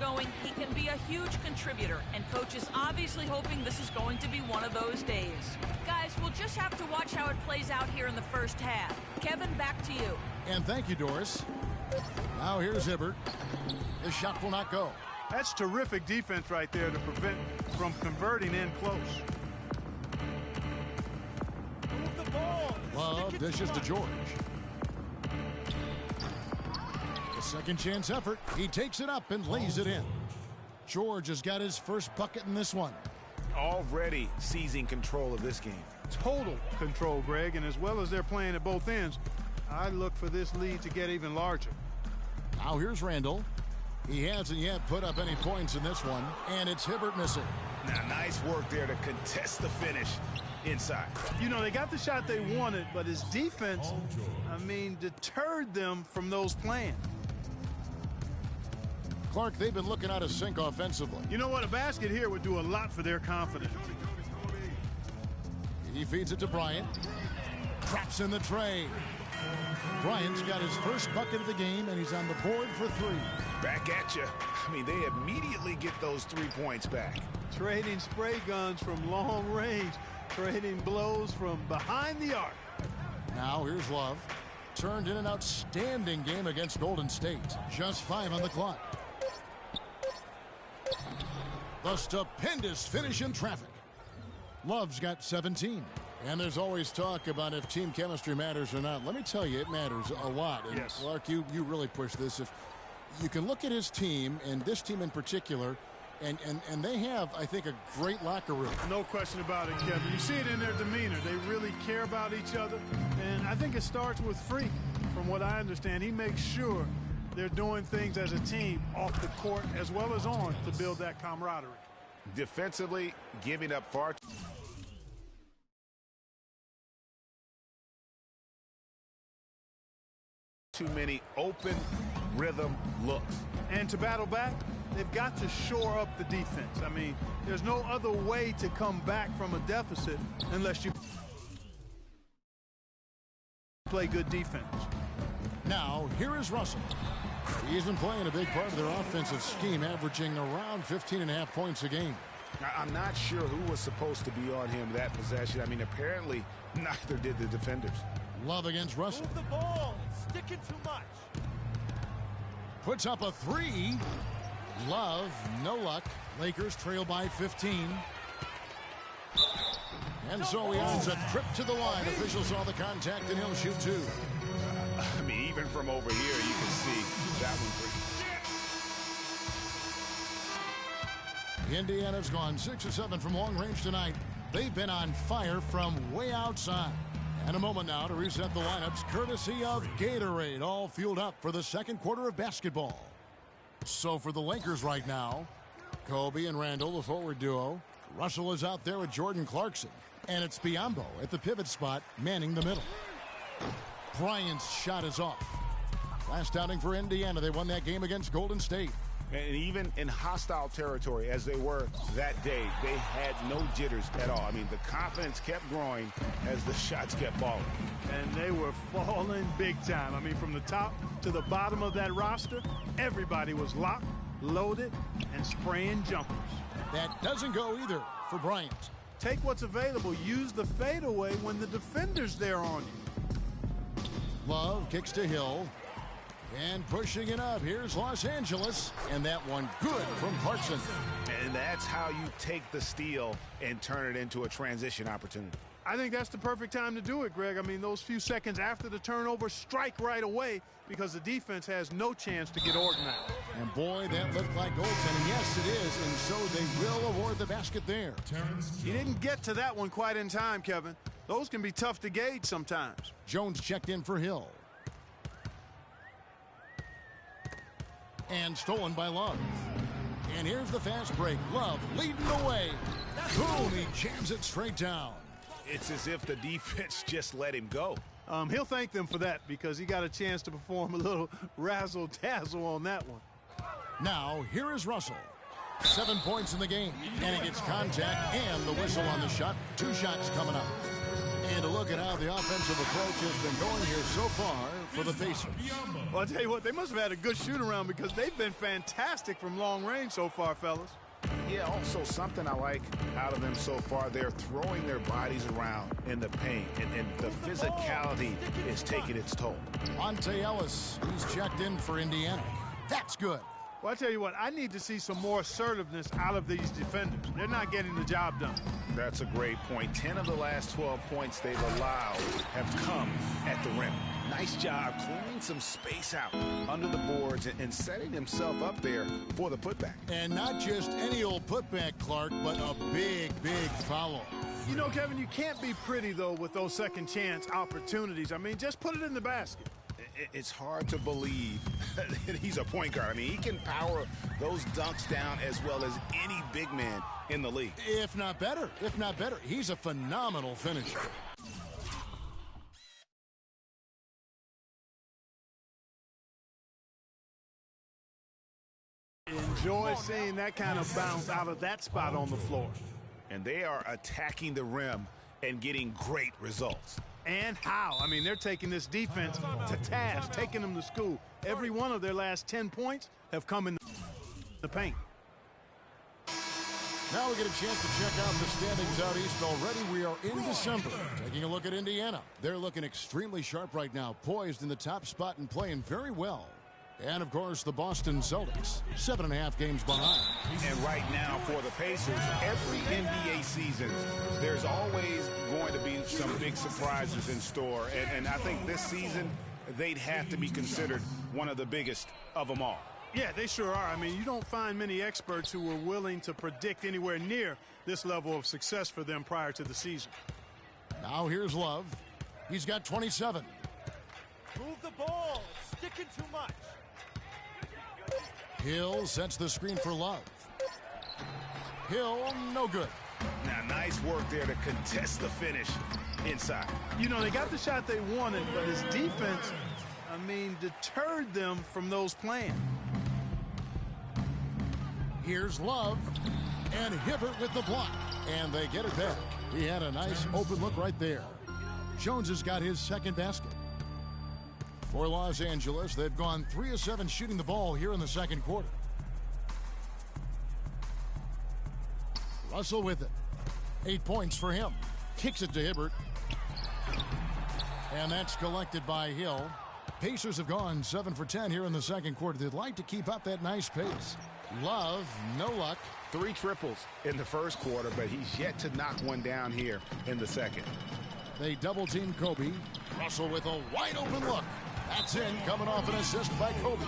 going, he can be a huge contributor, and Coach is obviously hoping this is going to be one of those days. Guys, we'll just have to watch how it plays out here in the first half. Kevin, back to you. And thank you, Doris. Now here's Hibbert. The shot will not go. That's terrific defense right there to prevent from converting in close. Move the ball. Love dishes to George. A second chance effort. He takes it up and lays it in. George has got his first bucket in this one. Already seizing control of this game. Total control, Greg, and as well as they're playing at both ends, I look for this lead to get even larger. Now here's Randall. He hasn't yet put up any points in this one, and it's Hibbert missing. Now, nice work there to contest the finish inside. You know, they got the shot they wanted, but his defense, deterred them from those plans. Clark, they've been looking out of sync offensively. You know what? A basket here would do a lot for their confidence. He feeds it to Bryant. Traps in the tray. Bryant's got his first bucket of the game, and he's on the board for three. Back at you. They immediately get those 3 points back. Trading spray guns from long range. Trading blows from behind the arc. Now here's Love. Turned in an outstanding game against Golden State. Just 5 on the clock. The stupendous finish in traffic. Love's got 17. And there's always talk about if team chemistry matters or not. Let me tell you, it matters a lot. And yes. Clark, you really push this. If you can look at his team, and this team in particular, and they have, I think, a great locker room. No question about it, Kevin. You see it in their demeanor. They really care about each other. And I think it starts with Freak. From what I understand, he makes sure they're doing things as a team off the court as well as on to build that camaraderie. Defensively, giving up far too many open rhythm looks. And to battle back, they've got to shore up the defense. There's no other way to come back from a deficit unless you play good defense. Now, here is Russell. He's been playing a big part of their offensive scheme, averaging around 15.5 points a game. I'm not sure who was supposed to be on him that possession. Apparently, neither did the defenders. Love against Russell. Move the ball. It's sticking too much. Puts up a 3. Love, no luck. Lakers trail by 15. And so he earns a trip to the line. Officials saw the contact, and he'll shoot 2. Even from over here, you can see that one. Indiana's gone 6 of 7 from long range tonight. They've been on fire from way outside. And a moment now to reset the lineups, courtesy of Gatorade, all fueled up for the second quarter of basketball. So for the Lakers right now, Kobe and Randall, the forward duo. Russell is out there with Jordan Clarkson. And it's Biyombo at the pivot spot, manning the middle. Bryant's shot is off. Last outing for Indiana, they won that game against Golden State. And even in hostile territory, as they were that day, they had no jitters at all. The confidence kept growing as the shots kept falling. And they were falling big time. From the top to the bottom of that roster, everybody was locked, loaded, and spraying jumpers. That doesn't go either for Bryant. Take what's available. Use the fadeaway when the defender's there on you. Love kicks to Hill. And pushing it up, here's Los Angeles. And that one good from Clarkson. And that's how you take the steal and turn it into a transition opportunity. I think that's the perfect time to do it, Greg. Those few seconds after the turnover, strike right away because the defense has no chance to get organized. And boy, that looked like goaltending. Yes, it is. And so they will award the basket there. He didn't get to that one quite in time, Kevin. Those can be tough to gauge sometimes. Jones checked in for Hill. And stolen by Love. And here's the fast break. Love leading the way. Boom, he jams it straight down. It's as if the defense just let him go. He'll thank them for that because he got a chance to perform a little razzle-dazzle on that one. Now, here is Russell. 7 points in the game. And he gets contact and the whistle on the shot. 2 shots coming up. And a look at how the offensive approach has been going here so far for the Pacers. Well, I'll tell you what, they must have had a good shoot-around because they've been fantastic from long range so far, fellas. Yeah, also something I like out of them so far, they're throwing their bodies around in the paint, and the physicality is taking its toll. Monte Ellis, he's checked in for Indiana. That's good. Well, I tell you what, I need to see some more assertiveness out of these defenders. They're not getting the job done. That's a great point. 10 of the last 12 points they've allowed have come at the rim. Nice job clearing some space out under the boards and setting himself up there for the putback. And not just any old putback, Clark, but a big, big foul. You know, Kevin, you can't be pretty, though, with those second chance opportunities. I mean, just put it in the basket. It's hard to believe that he's a point guard. I mean, he can power those dunks down as well as any big man in the league. If not better. He's a phenomenal finisher. Enjoy seeing that kind of bounce out of that spot on the floor. And they are attacking the rim and getting great results. And how? I mean, they're taking this defense to task, taking them to school. Every one of their last 10 points have come in the paint. Now we get a chance to check out the standings out east already. We are in December. Taking a look at Indiana. They're looking extremely sharp right now, poised in the top spot and playing very well. And, of course, the Boston Celtics, 7.5 games behind. And right now for the Pacers, every NBA season, there's always going to be some big surprises in store. And I think this season, they'd have to be considered one of the biggest of them all. Yeah, they sure are. I mean, you don't find many experts who were willing to predict anywhere near this level of success for them prior to the season. Now here's Love. He's got 27. Move the ball. It's sticking too much. Hill sets the screen for Love. Hill, no good. Now, nice work there to contest the finish inside. You know, they got the shot they wanted, but his defense, I mean, deterred them from those plans. Here's Love. And Hibbert with the block. And they get it back. He had a nice open look right there. Jones has got his second basket. For Los Angeles, they've gone 3 of 7 shooting the ball here in the second quarter. Russell with it. 8 points for him. Kicks it to Hibbert. And that's collected by Hill. Pacers have gone 7 for 10 here in the second quarter. They'd like to keep up that nice pace. Love, no luck. 3 triples in the first quarter, but he's yet to knock one down here in the second. They double-team Kobe. Russell with a wide-open look. That's in, coming off an assist by Kobe.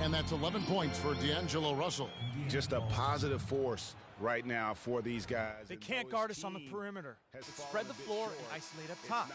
And that's 11 points for D'Angelo Russell. Just a positive force right now for these guys. They can't guard us on the perimeter. Let's spread the floor and isolate up top.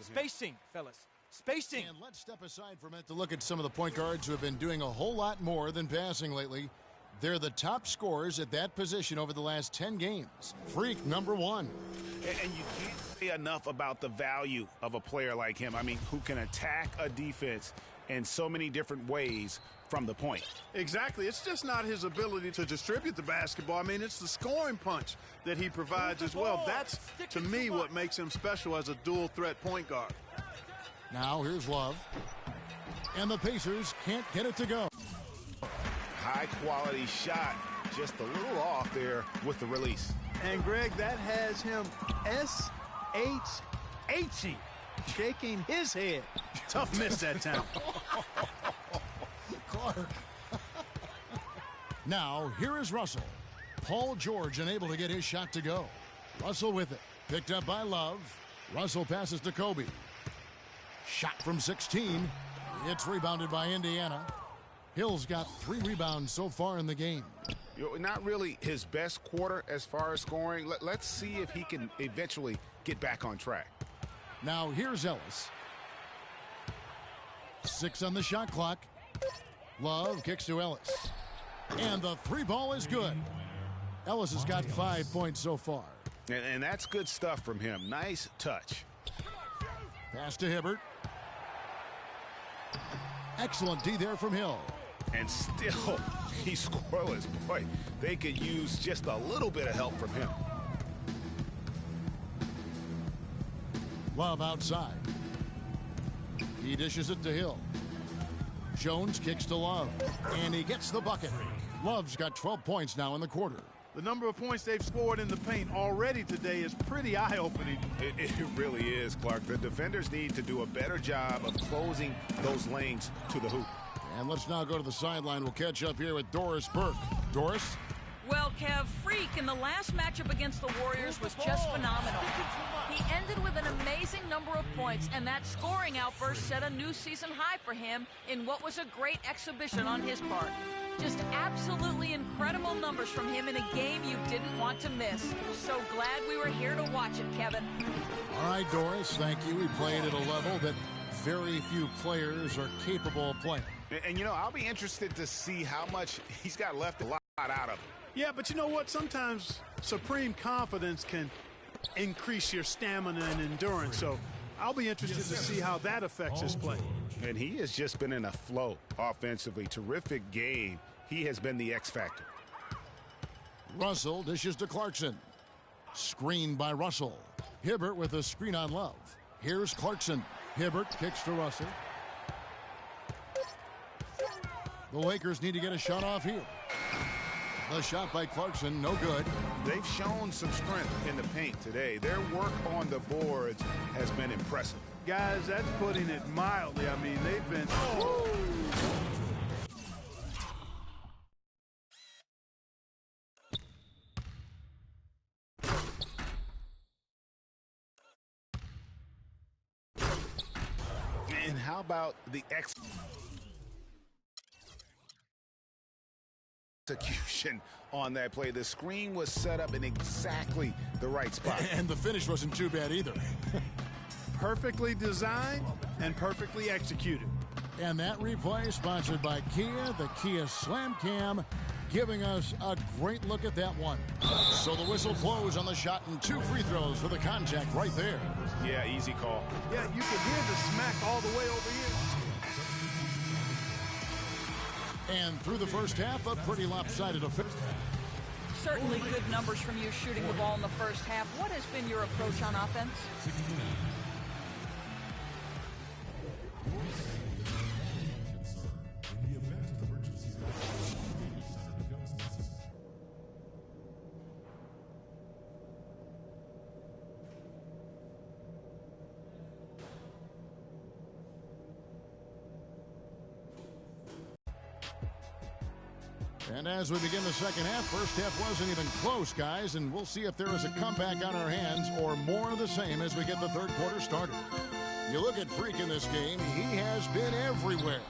Spacing, fellas. Spacing. And let's step aside for a minute to look at some of the point guards who have been doing a whole lot more than passing lately. They're the top scorers at that position over the last 10 games. Freak, number 1. And you can't say enough about the value of a player like him. I mean, who can attack a defense in so many different ways from the point. Exactly. It's just not his ability to distribute the basketball. I mean, it's the scoring punch that he provides as well. That's, to me, what makes him special as a dual-threat point guard. Now here's Love. And the Pacers can't get it to go. High-quality shot, just a little off there with the release. And, Greg, that has him S-H-H-E, shaking his head. Tough miss that time. Clark. Now, here is Russell. Paul George unable to get his shot to go. Russell with it. Picked up by Love. Russell passes to Kobe. Shot from 16. It's rebounded by Indiana. Hill's got 3 rebounds so far in the game. Not really his best quarter as far as scoring. Let's see if he can eventually get back on track. Now here's Ellis. 6 on the shot clock. Love kicks to Ellis. And the 3 ball is good. Ellis has got 5 points so far. And that's good stuff from him. Nice touch. Pass to Hibbert. Excellent D there from Hill. And still, he's scoreless. Boy, they could use just a little bit of help from him. Love outside. He dishes it to Hill. Jones kicks to Love, and he gets the bucket. Love's got 12 points now in the quarter. The number of points they've scored in the paint already today is pretty eye-opening. It really is, Clark. The defenders need to do a better job of closing those lanes to the hoop. And let's now go to the sideline. We'll catch up here with Doris Burke. Doris? Well, Kev, Freak in the last matchup against the Warriors was just phenomenal. He ended with an amazing number of points, and that scoring outburst set a new season high for him in what was a great exhibition on his part. Just absolutely incredible numbers from him in a game you didn't want to miss. So glad we were here to watch it, Kevin. All right, Doris, thank you. We played at a level that very few players are capable of playing. And, you know, I'll be interested to see how much he's got left a lot out of him. Yeah, but you know what? Sometimes supreme confidence can increase your stamina and endurance. So I'll be interested to see how that affects his play. And he has just been in a flow offensively. Terrific game. He has been the X factor. Russell dishes to Clarkson. Screen by Russell. Hibbert with a screen on Love. Here's Clarkson. Hibbert kicks to Russell. The Lakers need to get a shot off here. The shot by Clarkson, no good. They've shown some strength in the paint today. Their work on the boards has been impressive. Guys, that's putting it mildly. I mean, they've been... And how about the execution on that play? The screen was set up in exactly the right spot. And the finish wasn't too bad either. Perfectly designed and perfectly executed. And that replay sponsored by Kia, the Kia Slam Cam, giving us a great look at that one. So the whistle blows on the shot and 2 free throws for the contact right there. Yeah, easy call. Yeah, you can hear the smack all the way over here. And through the first half, a pretty lopsided affair. Certainly good numbers from you shooting the ball in the first half. What has been your approach on offense? And as we begin the second half, first half wasn't even close, guys, and we'll see if there is a comeback on our hands or more of the same as we get the third quarter started. You look at Freak in this game, he has been everywhere.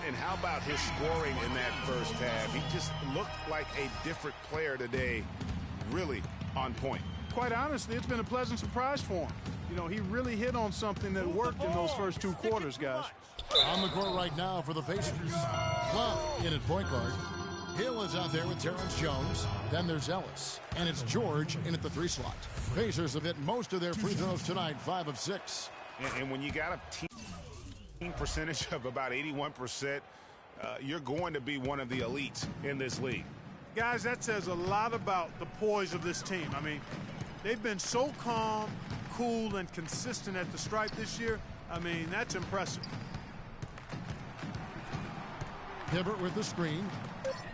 And how about his scoring in that first half? He just looked like a different player today, really on point. Quite honestly, it's been a pleasant surprise for him. You know, he really hit on something that worked in those first 2 quarters, guys. On the court right now for the Pacers. Love in at point guard. Hill is out there with Terrence Jones. Then there's Ellis. And it's George in at the 3 slot. Pacers have hit most of their free throws tonight, 5 of 6. And when you got a team percentage of about 81%, you're going to be one of the elites in this league. Guys, that says a lot about the poise of this team. I mean, they've been so calm, cool, and consistent at the stripe this year. I mean, that's impressive. Hibbert with the screen.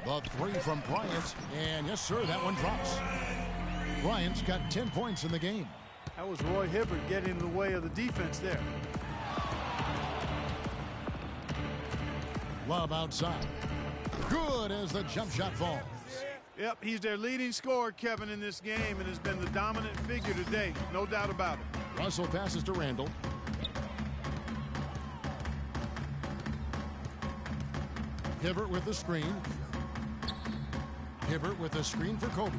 The 3 from Bryant. And yes, sir, that one drops. Bryant's got 10 points in the game. That was Roy Hibbert getting in the way of the defense there. Love outside. Good as the jump shot falls. Yep, he's their leading scorer, Kevin, in this game, and has been the dominant figure today. No doubt about it. Russell passes to Randall. Hibbert with the screen. Hibbert with the screen for Kobe.